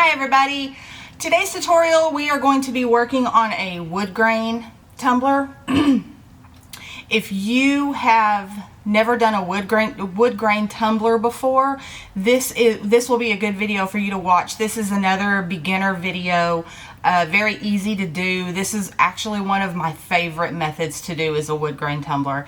Hi everybody! Today's tutorial we are going to be working on a wood grain tumbler. If you have never done a wood grain tumbler before, this will be a good video for you to watch. This is another beginner video, very easy to do. This is actually one of my favorite methods to do is a wood grain tumbler.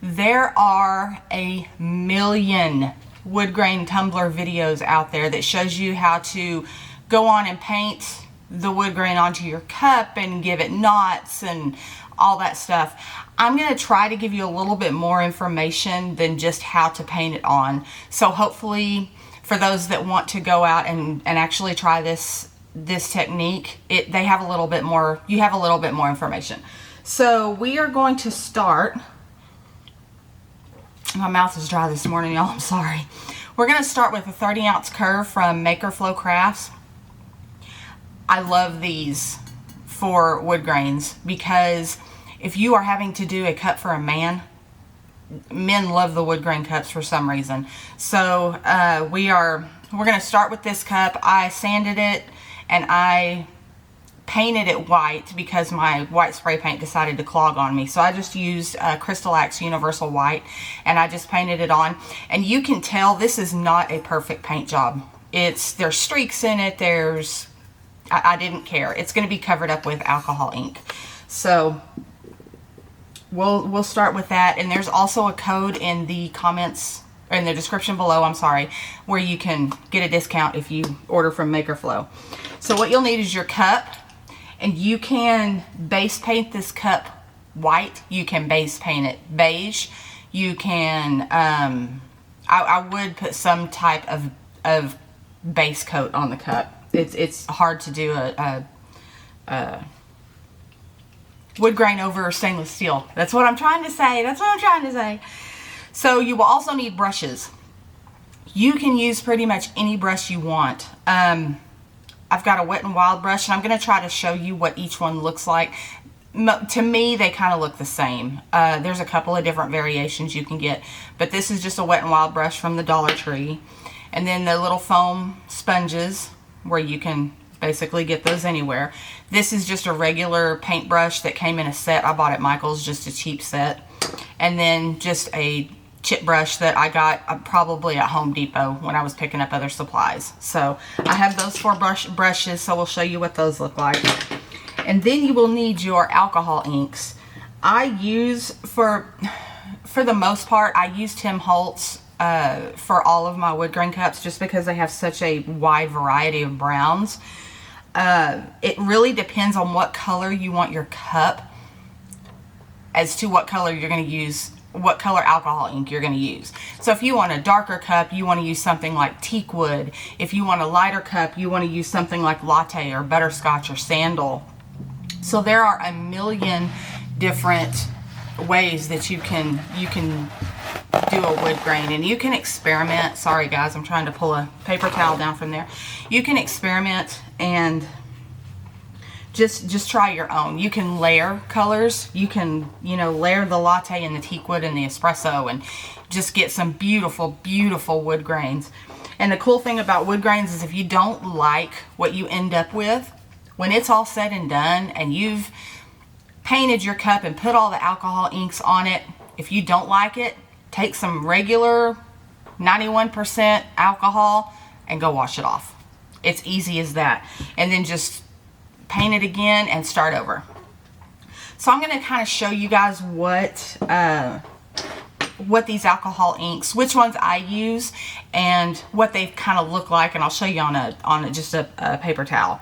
There are a million wood grain tumbler videos out there that shows you how to go on and paint the wood grain onto your cup and give it knots and all that stuff. I'm going to try to give you a little bit more information than just how to paint it on. So hopefully for those that want to go out and actually try this technique, they have a little bit more, you have a little bit more information. So we are going to start. My mouth is dry this morning, y'all. I'm sorry. We're going to start with a 30-ounce curve from Maker Flow Crafts. I love these for wood grains because if you are having to do a cup for a man, men love the wood grain cups for some reason. So we're going to start with this cup. I sanded it and I painted it white because my white spray paint decided to clog on me. So I just used Crystal Axe Universal White and I just painted it on. And you can tell this is not a perfect paint job. There's streaks in it. I didn't care. It's going to be covered up with alcohol ink. So we'll start with that. And there's also a code in the comments, or in the description below, I'm sorry, where you can get a discount if you order from Maker Flow. So what you'll need is your cup. And you can base paint this cup white. You can base paint it beige. You can, I would put some type of base coat on the cup. It's hard to do a wood grain over stainless steel. That's what I'm trying to say. So you will also need brushes. You can use pretty much any brush you want. I've got a Wet n Wild brush, and I'm going to try to show you what each one looks like. To me, they kind of look the same. There's a couple of different variations you can get, but this is just a Wet n Wild brush from the Dollar Tree. And then the little foam sponges, where you can basically get those anywhere. This is just a regular paintbrush that came in a set. I bought at Michael's, just a cheap set. And then just a chip brush that I got probably at Home Depot when I was picking up other supplies. So I have those four brushes, so we'll show you what those look like. And then you will need your alcohol inks. I use, for the most part, I use Tim Holtz for all of my wood grain cups just because they have such a wide variety of browns. It really depends on what color you want your cup as to what color you're going to use, what color alcohol ink you're going to use. So if you want a darker cup, you want to use something like teak wood. If you want a lighter cup, you want to use something like latte or butterscotch or sandal. So there are a million different ways that you can do a wood grain, and you can experiment. Sorry guys, I'm trying to pull a paper towel down from there. You can experiment and just try your own. You can layer colors. You can, layer the latte and the teak wood and the espresso and just get some beautiful, beautiful wood grains. And the cool thing about wood grains is if you don't like what you end up with, when it's all said and done and you've painted your cup and put all the alcohol inks on it, if you don't like it, take some regular 91% alcohol and go wash it off. It's easy as that. And then just paint it again and start over. So I'm going to kind of show you guys what these alcohol inks, which ones I use and what they kind of look like, and I'll show you on just a paper towel.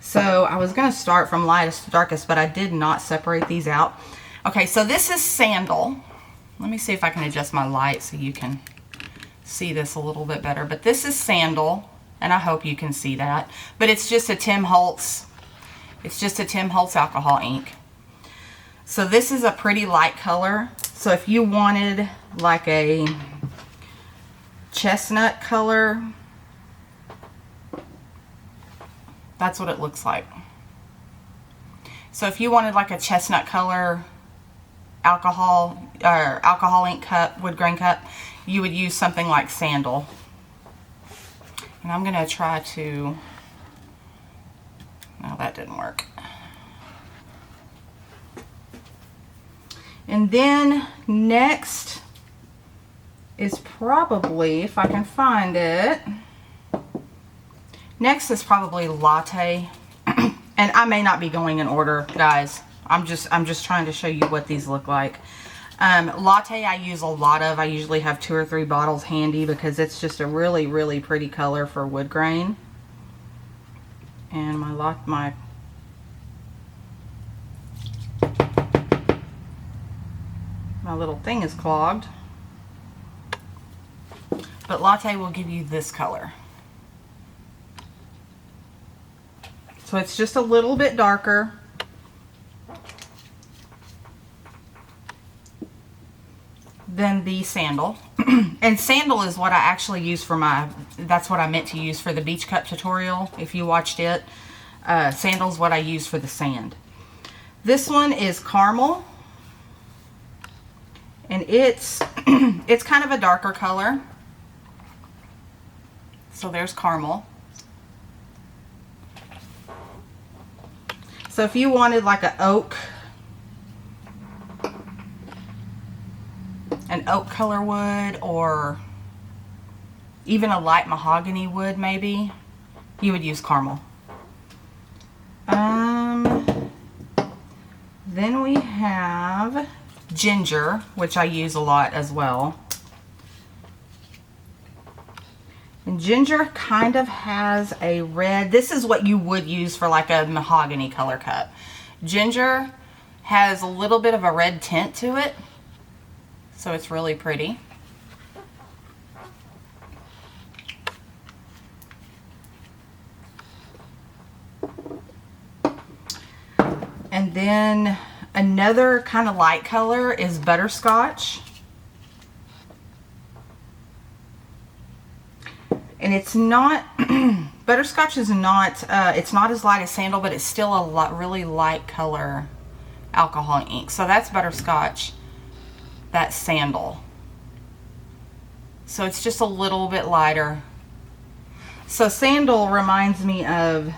So I was going to start from lightest to darkest, but I did not separate these out. Okay, so this is Sandal. Let me see if I can adjust my light so you can see this a little bit better. But this is Sandal, and I hope you can see that. But it's just a Tim Holtz. It's just a Tim Holtz alcohol ink. So this is a pretty light color. So if you wanted like a chestnut color, that's what it looks like. So if you wanted like a chestnut color alcohol ink cup, wood grain cup, you would use something like Sandal. And I'm going to try to didn't work. And then next is probably, if I can find it, next is probably latte. And I may not be going in order, guys. I'm just trying to show you what these look like. Latte I use a lot of. I usually have 2 or 3 bottles handy because it's just a really, really pretty color for wood grain. And my little thing is clogged. But latte will give you this color. So it's just a little bit darker. Than the sandal. And sandal is what I actually use for my, that's what I meant to use for the beach cup tutorial, if you watched it. Sandal's what I use for the sand. This one is caramel. And it's it's kind of a darker color. So there's caramel. So if you wanted like an oak color wood, or even a light mahogany wood, maybe you would use caramel. Then we have ginger, which I use a lot as well. And ginger kind of has a red, this is what you would use for like a mahogany color cup. Ginger has a little bit of a red tint to it. So it's really pretty. And then another kind of light color is butterscotch. And it's not, butterscotch is not, it's not as light as sandal, but it's still a really light color alcohol ink. So that's butterscotch. That sandal. So it's just a little bit lighter. So sandal reminds me of,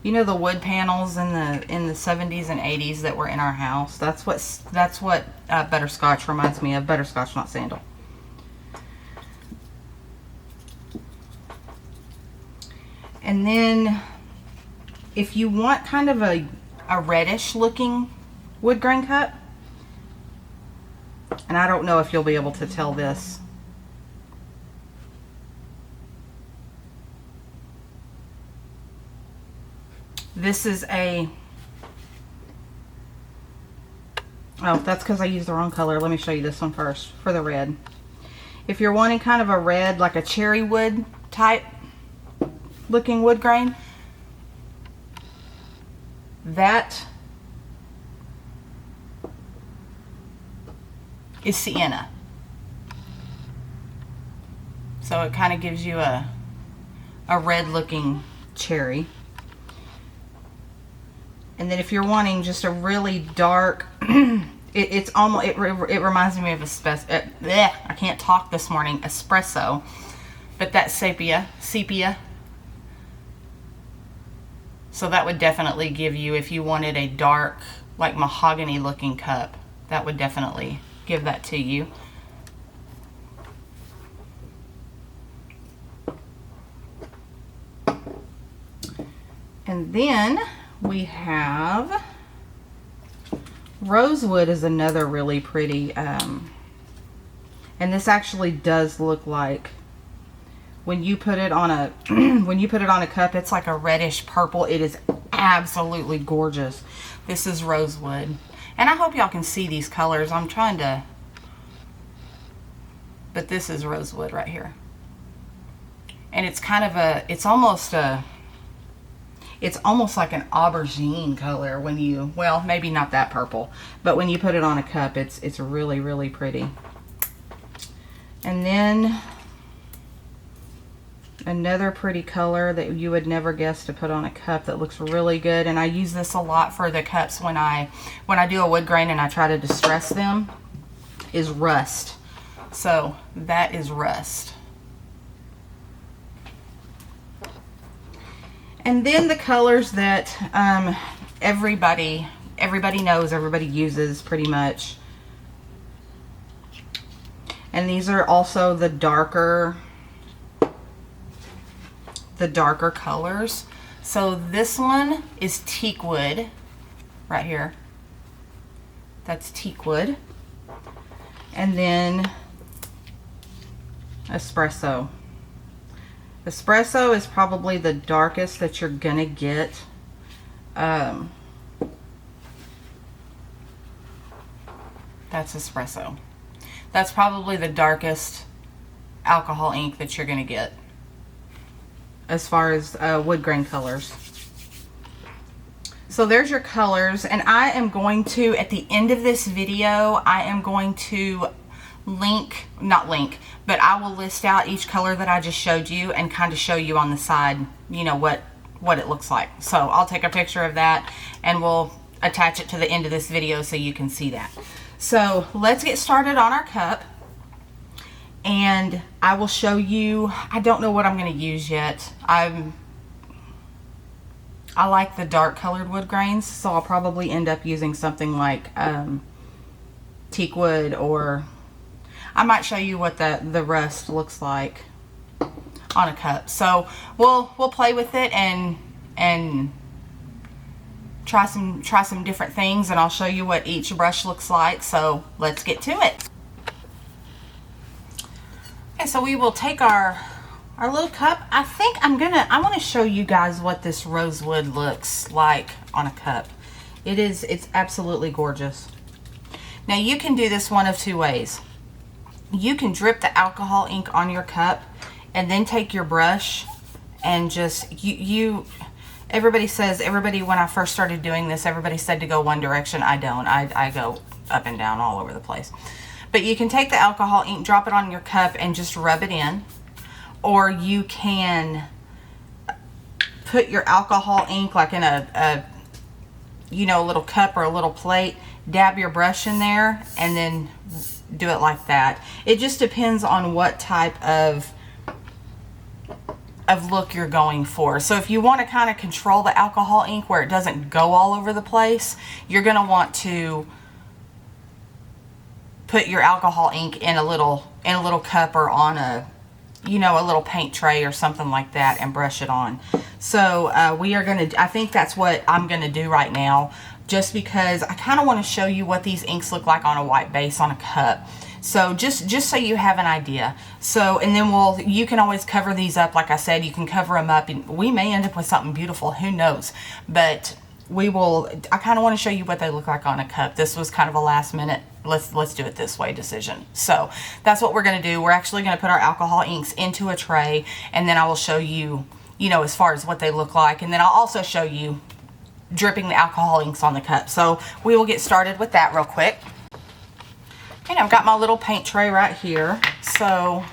you know, the wood panels in the 70s and 80s that were in our house. That's what butterscotch reminds me of. Butterscotch, not sandal. And then if you want kind of a reddish looking wood grain cup, and I don't know if you'll be able to tell this. This is a, oh, that's because I used the wrong color. Let me show you this one first for the red. If you're wanting kind of a red, like a cherry wood type looking wood grain, that is sienna. So it kind of gives you a red looking cherry. And then if you're wanting just a really dark, it reminds me of I can't talk this morning, espresso, but that's sepia. So that would definitely give you, if you wanted a dark, like mahogany looking cup, that would definitely give that to you. And then we have rosewood is another really pretty, and this actually does look like, when you put it on a when you put it on a cup, it's like a reddish purple. It is absolutely gorgeous. This is rosewood. And I hope y'all can see these colors. I'm trying to, but this is rosewood right here. And it's kind of a, it's almost like an aubergine color when you, well, maybe not that purple, but when you put it on a cup, it's really, really pretty. And then another pretty color that you would never guess to put on a cup that looks really good, and I use this a lot for the cups when I do a wood grain and I try to distress them, is rust. So that is rust. And then the colors that everybody knows, everybody uses pretty much. And these are also the darker colors. So this one is teak wood right here. That's teak wood. And then espresso. Espresso is probably the darkest that you're gonna get. That's espresso. That's probably the darkest alcohol ink that you're gonna get as far as wood grain colors. So there's your colors, and I am going to, at the end of this video, I am going to but I will list out each color that I just showed you and kind of show you on the side, you know, what it looks like. So I'll take a picture of that and we'll attach it to the end of this video so you can see that. So let's get started on our cup, and I will show you. I don't know what I'm going to use yet. I like the dark colored wood grains, so I'll probably end up using something like teak wood, or I might show you what the rust looks like on a cup. So we'll play with it and try some different things, and I'll show you what each brush looks like. So let's get to it. Okay, so we will take our little cup. I think I want to show you guys what this rosewood looks like on a cup. It's absolutely gorgeous. Now you can do this one of two ways. You can drip the alcohol ink on your cup and then take your brush and just everybody when I first started doing this, everybody said to go one direction. I don't. I go up and down all over the place. But you can take the alcohol ink, drop it on your cup, and just rub it in. Or you can put your alcohol ink like in a little cup or a little plate, dab your brush in there, and then do it like that. It just depends on what type of look you're going for. So if you want to kind of control the alcohol ink where it doesn't go all over the place, you're going to want to put your alcohol ink in a little cup or on a little paint tray or something like that and brush it on. So I think that's what I'm going to do right now, just because I kind of want to show you what these inks look like on a white base on a cup. So just so you have an idea. So, and then you can always cover these up. Like I said, you can cover them up and we may end up with something beautiful, who knows, but I kind of want to show you what they look like on a cup. This was kind of a last minute, let's do it this way decision. So that's what we're going to do. We're actually going to put our alcohol inks into a tray, and then I will show you, as far as what they look like. And then I'll also show you dripping the alcohol inks on the cup. So we will get started with that real quick. And I've got my little paint tray right here. So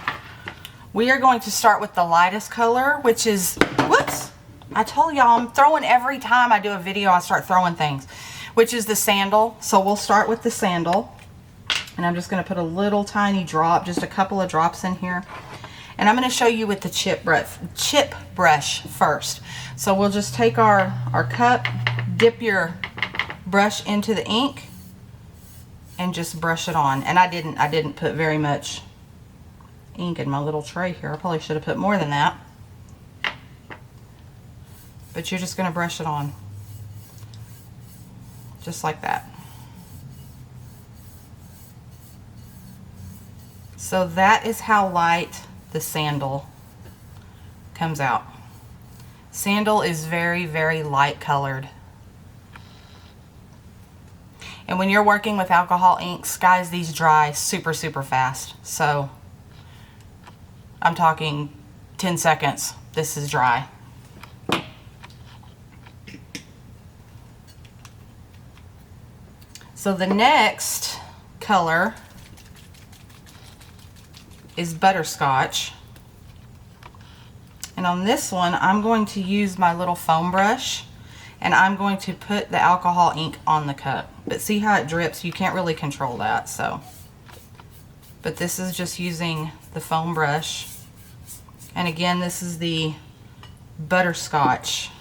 we are going to start with the lightest color, which is, whoops, I told y'all I'm throwing every time I do a video, I start throwing things, which is the sandal. So we'll start with the sandal, and I'm just going to put a little tiny drop, just a couple of drops in here. And I'm going to show you with the chip brush first. So we'll just take our cup, dip your brush into the ink, and just brush it on. And I didn't put very much ink in my little tray here. I probably should have put more than that. But you're just going to brush it on. Just like that. So that is how light the sandal comes out. Sandal is very, very light colored. And when you're working with alcohol inks, guys, these dry super, super fast. So I'm talking 10 seconds. This is dry. So the next color is butterscotch. And on this one, I'm going to use my little foam brush, and I'm going to put the alcohol ink on the cup. But see how it drips? You can't really control that, so. But this is just using the foam brush. And again, this is the butterscotch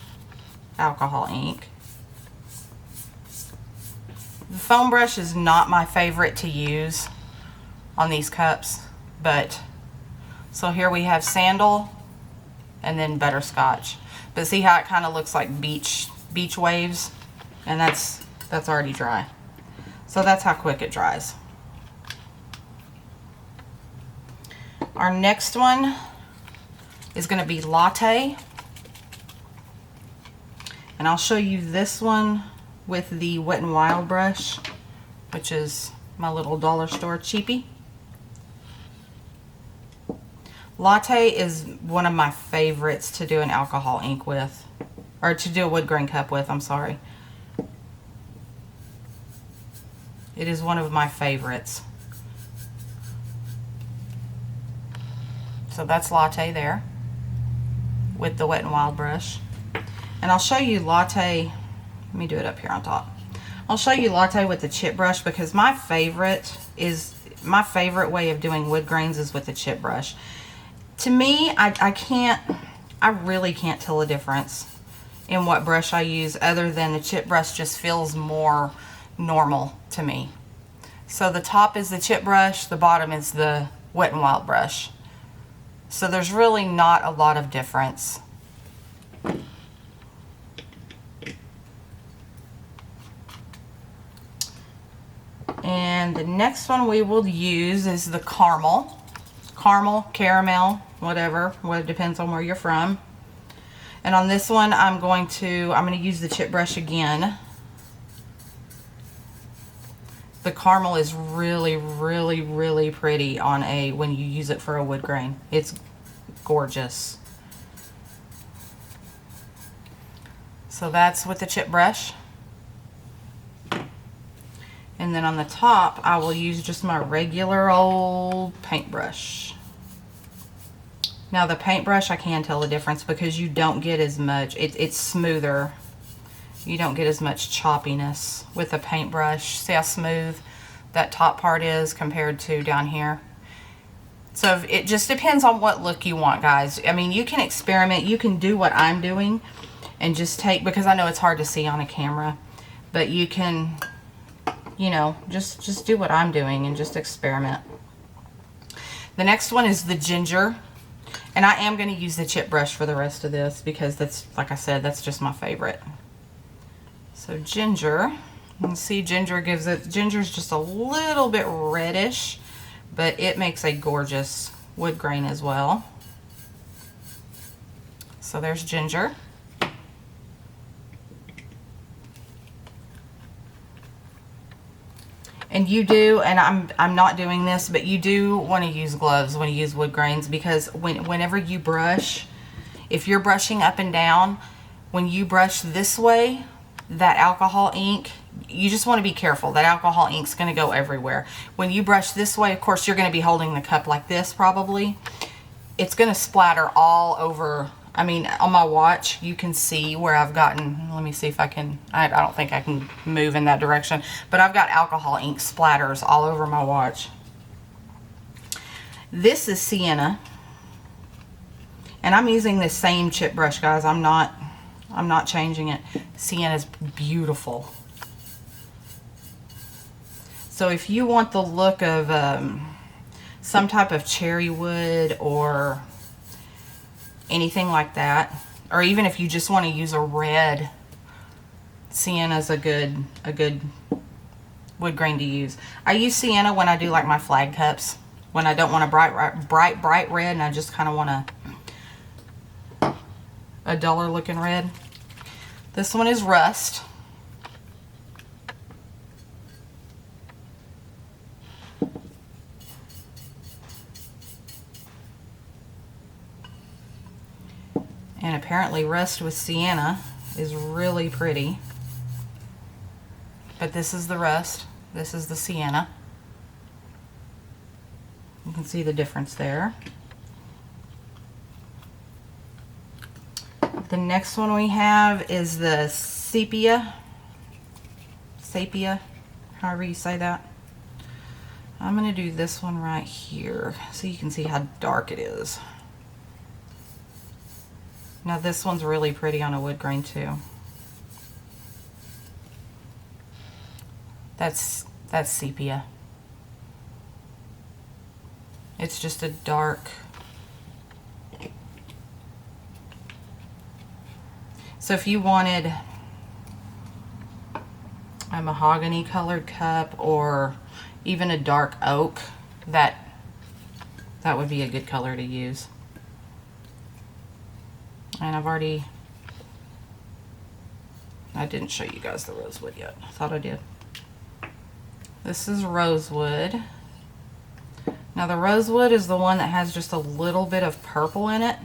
alcohol ink. The foam brush is not my favorite to use on these cups, but so here we have sandal and then butterscotch. But see how it kind of looks like beach waves, and that's already dry. So that's how quick it dries. Our next one is going to be latte, and I'll show you this one with the Wet n Wild brush, which is my little dollar store cheapie. Latte is one of my favorites to do an alcohol ink with, or to do a wood grain cup with, I'm sorry. It is one of my favorites. So that's latte there with the Wet n Wild brush. And I'll show you latte, let me do it up here on top. I'll show you latte with the chip brush, because my favorite way of doing wood grains is with the chip brush. To me, I really can't tell a difference in what brush I use, other than the chip brush just feels more normal to me. So the top is the chip brush, the bottom is the Wet n Wild brush. So there's really not a lot of difference. And the next one we will use is the caramel, caramel, whatever. Well, it depends on where you're from. And on this one, I'm going to use the chip brush again. The caramel is really, really, really pretty on when you use it for a wood grain. It's gorgeous. So that's with the chip brush. And then on the top, I will use just my regular old paintbrush. Now the paintbrush, I can tell the difference because you don't get as much, it's smoother. You don't get as much choppiness with a paintbrush. See how smooth that top part is compared to down here? So it just depends on what look you want, guys. I mean, you can experiment. You can do what I'm doing and just take, because I know it's hard to see on a camera, but you can, you know, just do what I'm doing and just experiment. The next one is the ginger. And I am going to use the chip brush for the rest of this because that's, like I said, that's just my favorite. So ginger, you can see ginger's just a little bit reddish, but it makes a gorgeous wood grain as well. So there's ginger. And you do, and I'm not doing this, but you do want to use gloves when you use wood grains, because whenever you brush, if you're brushing up and down, when you brush this way, that alcohol ink, you just want to be careful. That alcohol ink's going to go everywhere. When you brush this way, of course, you're going to be holding the cup like this probably. It's going to splatter all over. I mean, on my watch, you can see where I've gotten, let me see if I can, I don't think I can move in that direction, but I've got alcohol ink splatters all over my watch. This is sienna, and I'm using this same chip brush, guys. I'm not changing it. Sienna is beautiful. So if you want the look of some type of cherry wood or anything like that, or even if you just want to use a red, sienna is a good wood grain to use. I use sienna when I do like my flag cups, when I don't want a bright red and I just kind of want a duller looking red. This one is rust. And apparently rust with sienna is really pretty. But this is the rust. This is the sienna. You can see the difference there. The next one we have is the sepia, however you say that. I'm going to do this one right here so you can see how dark it is. Now this one's really pretty on a wood grain too. That's sepia. It's just a dark. So if you wanted a mahogany colored cup or even a dark oak, that would be a good color to use. And I didn't show you guys the rosewood yet. I thought I did. This is rosewood. Now the rosewood is the one that has just a little bit of purple in it.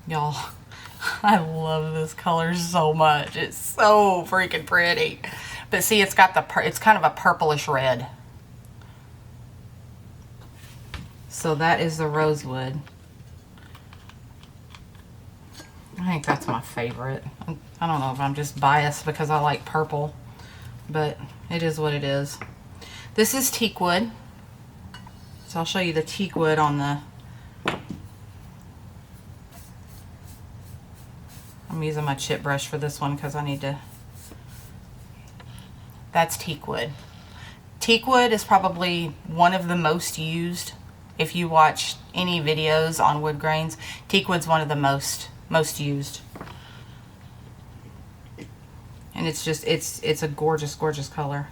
Y'all, I love this color so much. It's so freaking pretty. But see, it's got it's kind of a purplish red. So that is the rosewood. I think that's my favorite. I don't know if I'm just biased because I like purple, but it is what it is. This is teak wood. So I'll show you the teak wood on the... I'm using my chip brush for this one because I need to... That's teak wood. Teak wood is probably one of the most used. If you watch any videos on wood grains, teak wood's one of the most used. And it's just, it's a gorgeous, gorgeous color.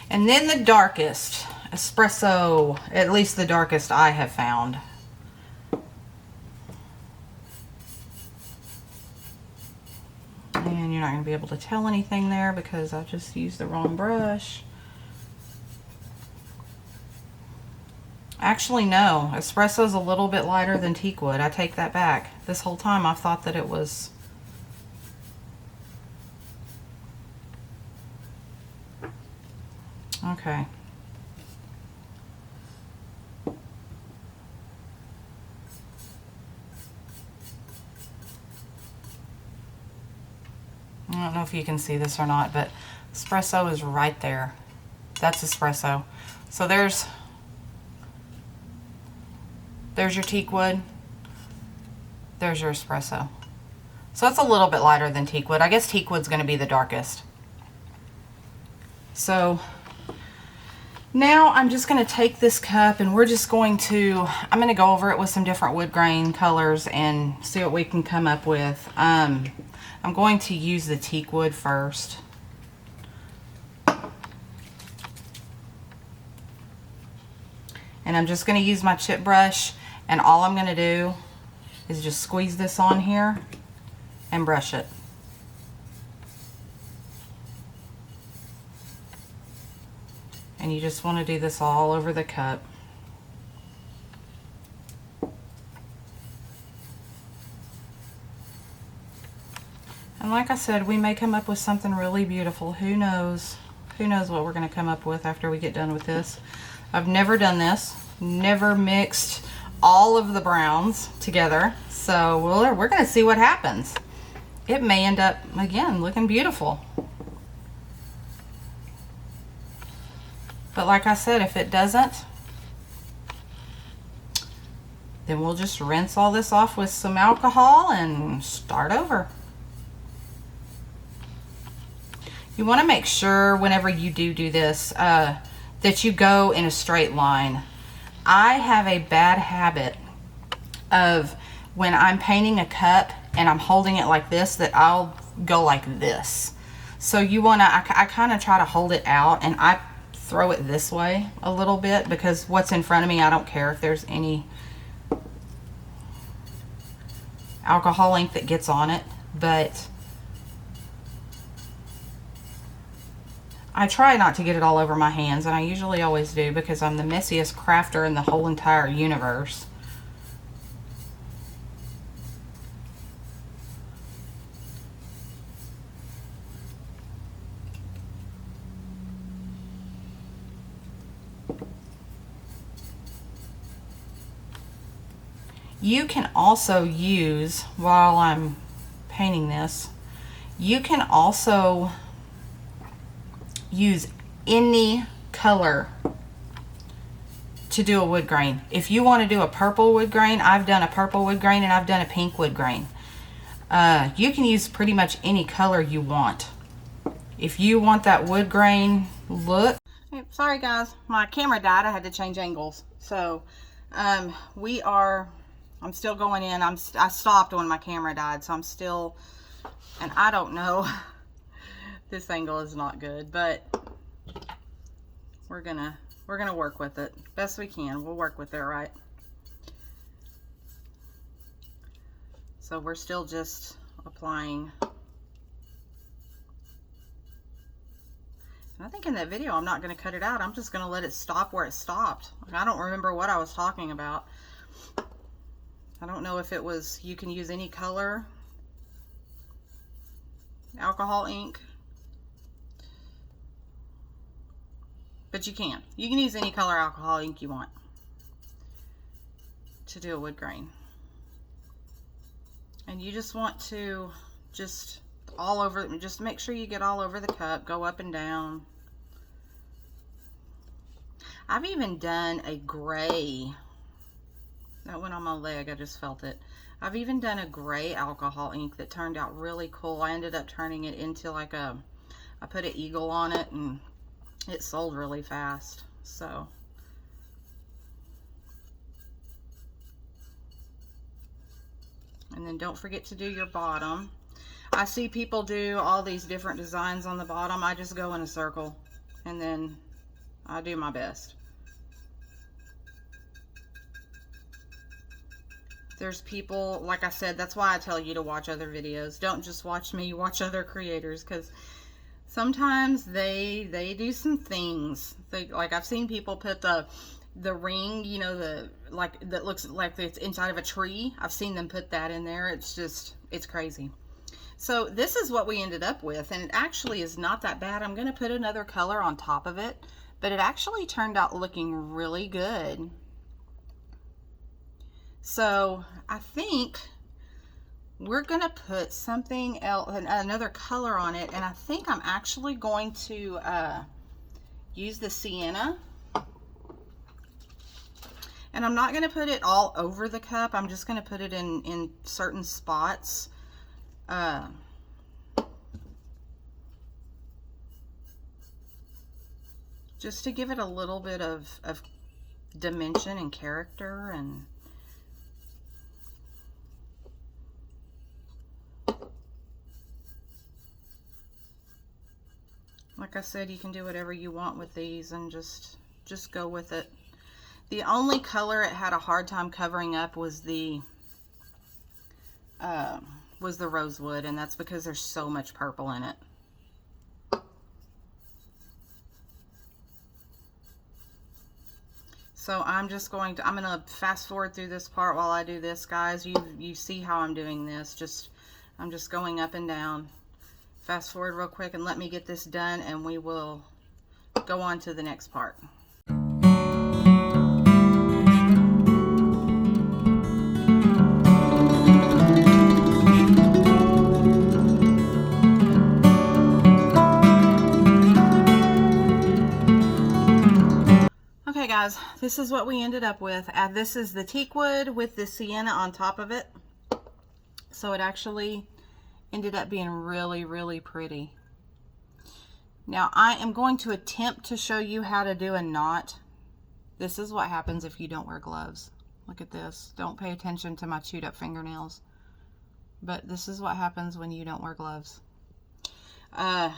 And then the darkest, espresso, at least the darkest I have found. And you're not going to be able to tell anything there because I just used the wrong brush. Actually, no. Espresso's a little bit lighter than teak wood. I take that back. This whole time I've thought that it was... Okay. I don't know if you can see this or not, but espresso is right there. That's espresso. So there's your teak wood. There's your espresso. So it's a little bit lighter than teak wood. I guess teak wood's going to be the darkest. So now I'm just going to take this cup and we're just going to, I'm going to go over it with some different wood grain colors and see what we can come up with. I'm going to use the teak wood first. And I'm just going to use my chip brush, and all I'm going to do is just squeeze this on here and brush it. And you just want to do this all over the cup. And like I said, we may come up with something really beautiful. Who knows? Who knows what we're going to come up with after we get done with this. I've never done this. Never mixed all of the browns together. So we're going to see what happens. It may end up, again, looking beautiful. But like I said, if it doesn't, then we'll just rinse all this off with some alcohol and start over. You want to make sure whenever you do this that you go in a straight line. I have a bad habit of when I'm painting a cup and I'm holding it like this, that I'll go like this. So you want to, I kind of try to hold it out and I throw it this way a little bit because what's in front of me, I don't care if there's any alcohol ink that gets on it, but I try not to get it all over my hands, and I usually always do because I'm the messiest crafter in the whole entire universe. You can also use, while I'm painting this, you can also use any color to do a wood grain. If you want to do a purple wood grain, I've done a purple wood grain and I've done a pink wood grain. You can use pretty much any color you want. If you want that wood grain look. Hey, sorry guys, my camera died. I had to change angles. So I'm still going in. I stopped when my camera died, so I'm still, and I don't know. This angle is not good, but we're gonna work with it best we can. We'll work with it, right? So we're still just applying. And I think in that video, I'm not going to cut it out. I'm just going to let it stop where it stopped. Like, I don't remember what I was talking about. I don't know if it was, you can use any color alcohol ink. But you can. You can use any color alcohol ink you want to do a wood grain. And you just want to just all over, just make sure you get all over the cup, go up and down. I've even done a gray, that went on my leg, I just felt it. I've even done a gray alcohol ink that turned out really cool. I ended up turning it into like I put an eagle on it and it sold really fast. So. And then don't forget to do your bottom. I see people do all these different designs on the bottom. I just go in a circle and then I do my best. There's people, like I said, that's why I tell you to watch other videos. Don't just watch me, watch other creators, because sometimes they do some things. Like I've seen people put the ring, you know, that looks like it's inside of a tree. I've seen them put that in there. It's just, it's crazy. So this is what we ended up with, and it actually is not that bad. I'm going to put another color on top of it, but it actually turned out looking really good. So I think we're going to put something else, another color on it, and I think I'm actually going to use the sienna. And I'm not going to put it all over the cup. I'm just going to put it in certain spots. Just to give it a little bit of dimension and character. And like I said, you can do whatever you want with these and just go with it. The only color it had a hard time covering up was the rosewood, and that's because there's so much purple in it. So I'm gonna fast forward through this part while I do this, guys. You see how I'm doing this. I'm just going up and down. Fast forward real quick and let me get this done, and we will go on to the next part. Okay guys, this is what we ended up with. This is the teak wood with the sienna on top of it. So it actually ended up being really, really pretty. Now I am going to attempt to show you how to do a knot. This is what happens if you don't wear gloves. Look at this. Don't pay attention to my chewed up fingernails. But this is what happens when you don't wear gloves. I'm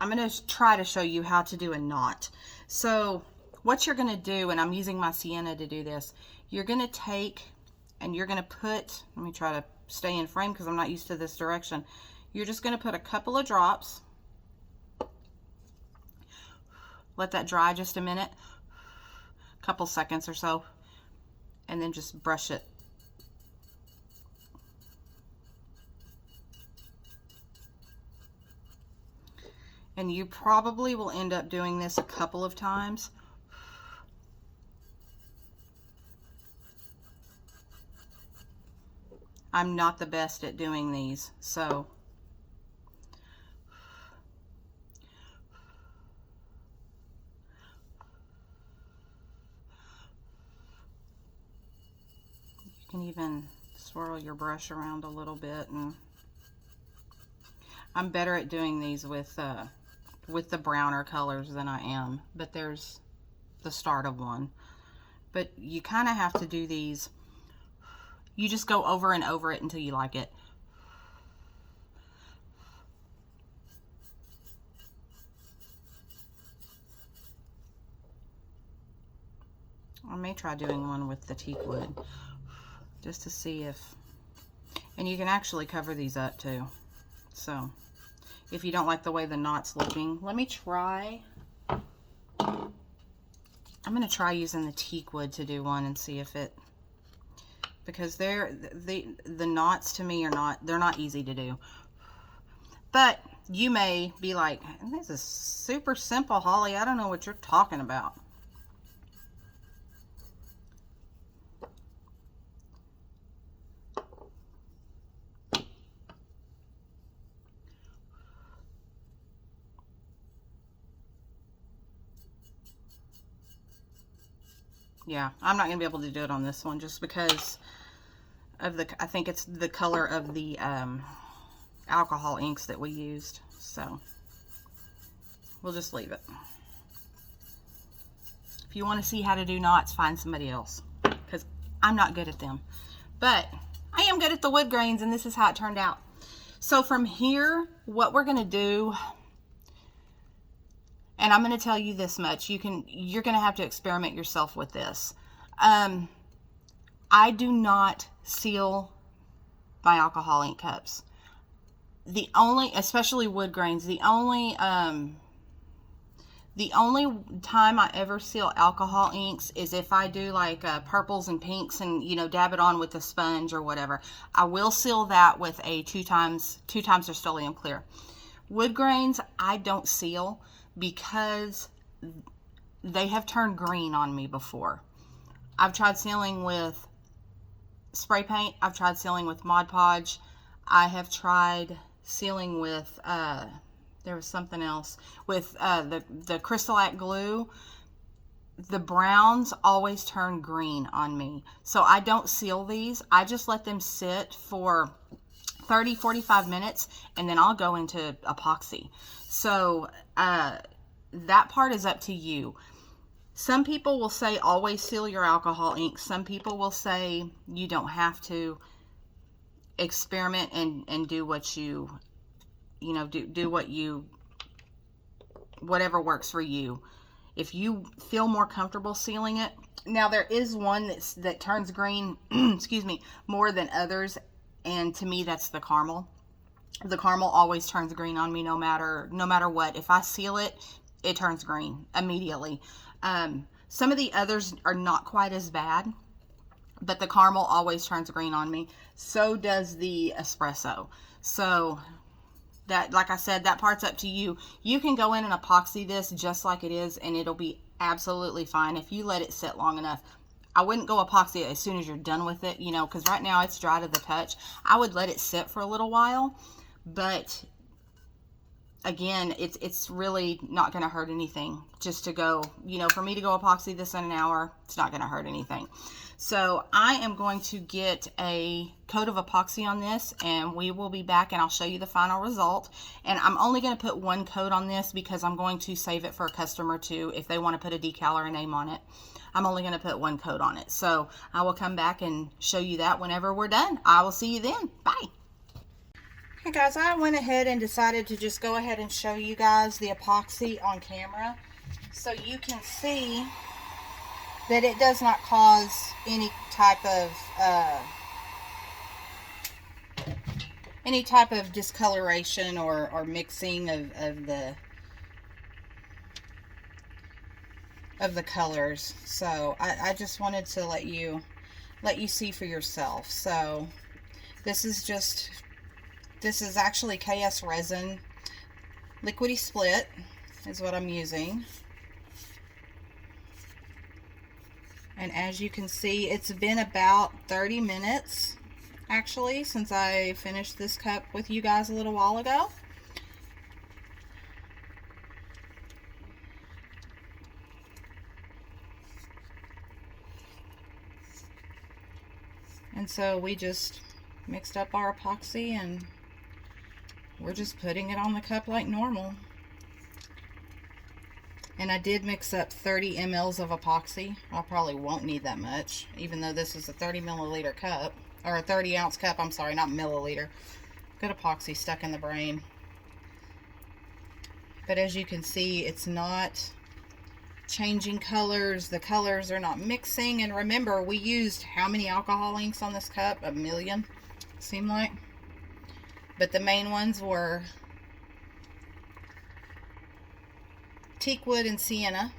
going to try to show you how to do a knot. So what you're going to do, and I'm using my sienna to do this, you're going to take and you're going to put, let me try to stay in frame because I'm not used to this direction. You're just going to put a couple of drops, let that dry just a minute, a couple seconds or so, and then just brush it. And you probably will end up doing this a couple of times. I'm not the best at doing these, so you can even swirl your brush around a little bit and I'm better at doing these with the browner colors than I am, but there's the start of one. But you kind of have to do these. You just go over and over it until you like it. I may try doing one with the teak wood just to see if, and you can actually cover these up too. So if you don't like the way the knot's looking, let me try. I'm going to try using the teak wood to do one and see if it, because the knots to me they're not easy to do. But you may be like, this is super simple, Holly. I don't know what you're talking about. Yeah, I'm not going to be able to do it on this one just because of I think it's the color of the alcohol inks that we used. So we'll just leave it. If you want to see how to do knots, find somebody else, because I'm not good at them. But I am good at the wood grains, and this is how it turned out. So from here, what we're going to do, and I'm going to tell you this much, you're going to have to experiment yourself with this. I do not seal my alcohol ink cups. The only, especially wood grains, the only time I ever seal alcohol inks is if I do like purples and pinks and, you know, dab it on with a sponge or whatever. I will seal that with a 2 times Rust-Oleum clear. Wood grains, I don't seal because they have turned green on me before. I've tried sealing with spray paint. I've tried sealing with Mod Podge. I have tried sealing with, there was something else, with the Crystal glue. The browns always turn green on me. So I don't seal these. I just let them sit for 30-45 minutes, and then I'll go into epoxy. So that part is up to you. Some people will say always seal your alcohol ink. Some people will say you don't have to. Experiment and do what you know, do what you, whatever works for you. If you feel more comfortable sealing it. Now there is one that turns green, excuse me, more than others. And to me, that's the caramel. The caramel always turns green on me no matter what. If I seal it, it turns green immediately. Some of the others are not quite as bad, but the caramel always turns green on me. So does the espresso. So that, like I said, that part's up to you. You can go in and epoxy this just like it is, and it'll be absolutely fine if you let it sit long enough. I wouldn't go epoxy it as soon as you're done with it, you know, because right now it's dry to the touch. I would let it sit for a little while, but again, it's really not going to hurt anything just to go, you know, for me to go epoxy this in an hour, it's not going to hurt anything. So I am going to get a coat of epoxy on this, and we will be back and I'll show you the final result. And I'm only going to put one coat on this because I'm going to save it for a customer too if they want to put a decal or a name on it. I'm only going to put one coat on it. So I will come back and show you that whenever we're done. I will see you then. Bye. Okay guys, I went ahead and decided to just go ahead and show you guys the epoxy on camera so you can see that it does not cause any type of discoloration or mixing of the colors. So I just wanted to let you see for yourself. So this is actually KS resin. Liquidy Split is what I'm using. And as you can see, it's been about 30 minutes actually since I finished this cup with you guys a little while ago. And so we just mixed up our epoxy and we're just putting it on the cup like normal. And I did mix up 30 mLs of epoxy. I probably won't need that much, even though this is a 30 milliliter cup, or a 30 ounce cup, I'm sorry, not milliliter. Good epoxy stuck in the brain. But as you can see, it's not changing colors. The colors are not mixing. And remember, we used how many alcohol inks on this cup? 1 million, seemed like. But the main ones were teakwood and sienna,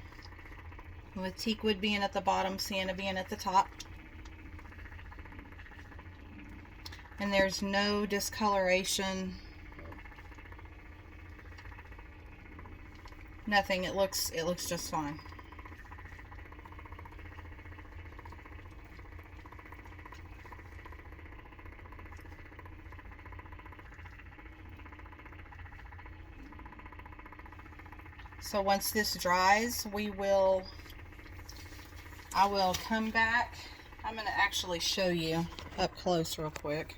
with teakwood being at the bottom, sienna being at the top. And there's no discoloration, nothing. It looks just fine. So once this dries, I will come back. I'm going to actually show you up close real quick,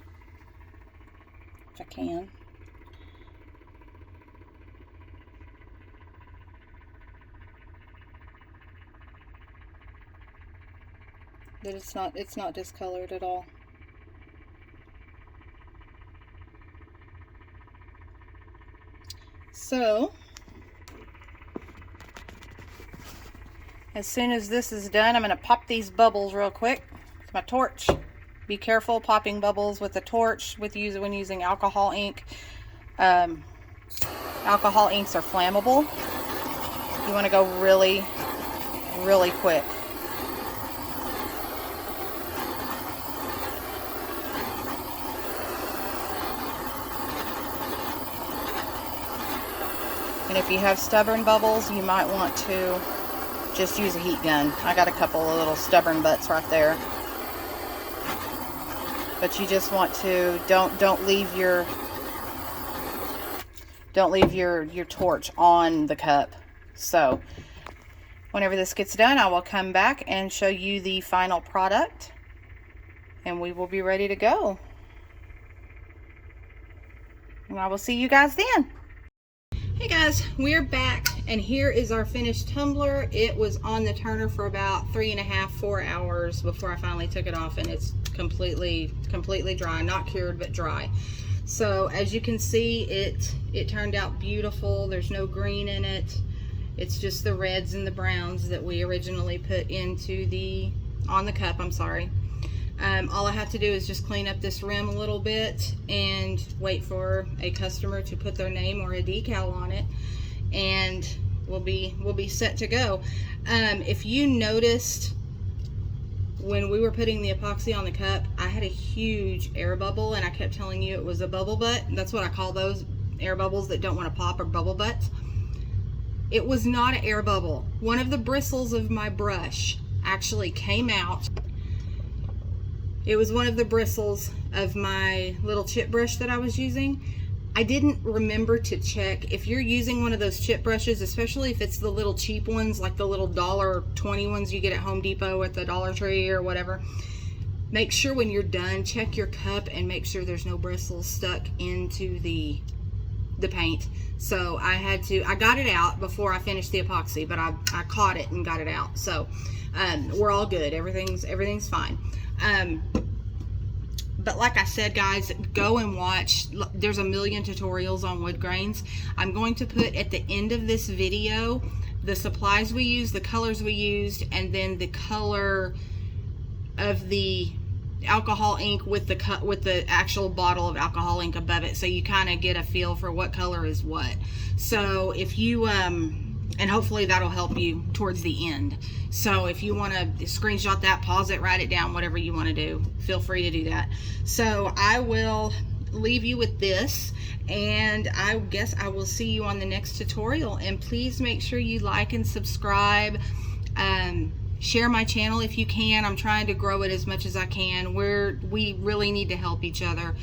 if I can. That it's not discolored at all. So as soon as this is done, I'm going to pop these bubbles real quick with my torch. Be careful popping bubbles with the torch when using alcohol ink. Alcohol inks are flammable. You want to go really, really quick. And if you have stubborn bubbles, you might want to just use a heat gun. I got a couple of little stubborn butts right there. But you just want to don't leave your torch on the cup. So whenever this gets done, I will come back and show you the final product, and we will be ready to go. And I will see you guys then. Hey guys, we're back, and here is our finished tumbler. It was on the turner for about 3.5 to 4 hours before I finally took it off, and it's completely dry. Not cured, but dry. So as you can see, it turned out beautiful. There's no green in it. It's just the reds and the browns that we originally put on the cup, I'm sorry. All I have to do is just clean up this rim a little bit and wait for a customer to put their name or a decal on it, and we'll be set to go. If you noticed, when we were putting the epoxy on the cup, I had a huge air bubble, and I kept telling you it was a bubble butt. That's what I call those, air bubbles that don't want to pop, or bubble butts. It was not an air bubble. One of the bristles of my brush actually came out. It was one of the bristles of my little chip brush that I was using. I didn't remember to check. If you're using one of those chip brushes, especially if it's the little cheap ones, like the little $1.20 ones you get at Home Depot at the Dollar Tree or whatever, make sure when you're done, check your cup and make sure there's no bristles stuck into the paint. So I got it out before I finished the epoxy, but I caught it and got it out. So we're all good. Everything's fine. But like I said, guys, go and watch. There's a million tutorials on wood grains. I'm going to put at the end of this video the supplies we used, the colors we used, and then the color of the alcohol ink with the actual bottle of alcohol ink above it, so you kind of get a feel for what color is what. So if you and hopefully that'll help you towards the end. So if you want to screenshot that, pause it, write it down, whatever you want to do, feel free to do that. So I will leave you with this, and I guess I will see you on the next tutorial. And please make sure you like and subscribe. Share my channel if you can. I'm trying to grow it as much as I can. We really need to help each other.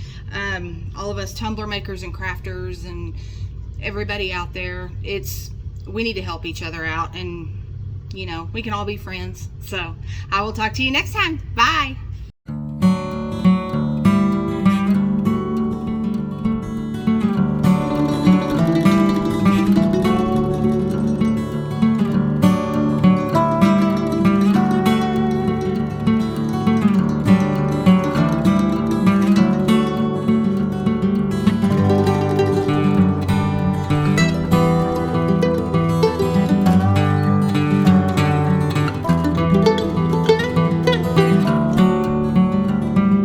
All of us tumbler makers and crafters and everybody out there, we need to help each other out, and you know, we can all be friends. So I will talk to you next time. Bye.